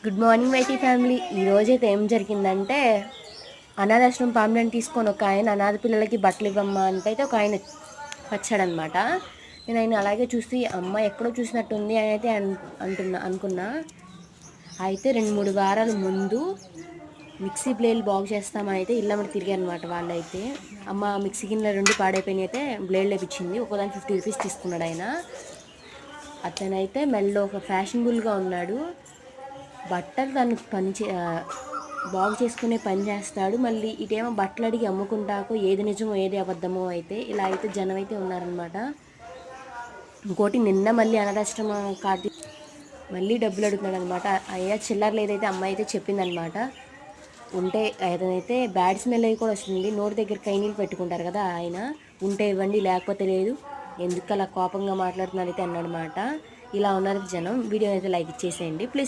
Good morning YT family. ఈరోజైతే ఏం జరిగిందంటే అనాథాశ్రమం పాంప్లెట్ తీసుకొని ఒక ఆయన అనాథ పిల్లలకి బట్టలు ఇవ్వమ్మా అంటే అయితే ఒక ఆయన వచ్చాడనమాట. నేను ఆయన అలాగే చూసి అమ్మ ఎక్కడో చూసినట్టుంది అని అయితే అనుకున్నా. అయితే 2-3 వారాల ముందు మిక్సీ బ్లేడ్లు బాగు చేస్తామని అయితే ఇళ్ళమ్మడి తిరిగారు అనమాట. వాళ్ళైతే అమ్మ మిక్సీ గిన్నెలు 2 పాడైపోయినాయి అయితే బ్లేడ్ లేపించింది. ఒకదానికి 50 రూపీస్ తీసుకున్నాడు ఆయన. అతనైతే మెల్లో ఒక ఫ్యాషనబుల్గా ఉన్నాడు. బట్టలు తను బాగు చేసుకునే పని చేస్తాడు. మళ్ళీ ఇటేమో బట్టలు అడిగి అమ్ముకుంటాకో ఏది నిజమో ఏది అబద్ధమో అయితే ఇలా అయితే జనం అయితే ఉన్నారనమాట. ఇంకోటి నిన్న మళ్ళీ అనాథాశ్రమ కార్డు మళ్ళీ డబ్బులు అడుగుతున్నాడు అనమాట. అయ్యా చిల్లర లేదైతే అమ్మాయి అయితే చెప్పిందనమాట. ఉంటే అతనైతే బ్యాడ్ స్మెల్ అవి కూడా వస్తుంది. నోటి దగ్గర కైనీళ్ళు పెట్టుకుంటారు కదా ఆయన. ఉంటే ఇవ్వండి లేకపోతే లేదు, ఎందుకు అలా కోపంగా మాట్లాడుతున్నారైతే అన్నాడనమాట. ఇలా ఉన్నారు జనం. వీడియో అయితే లైక్ ఇచ్చేసేయండి ప్లీజ్.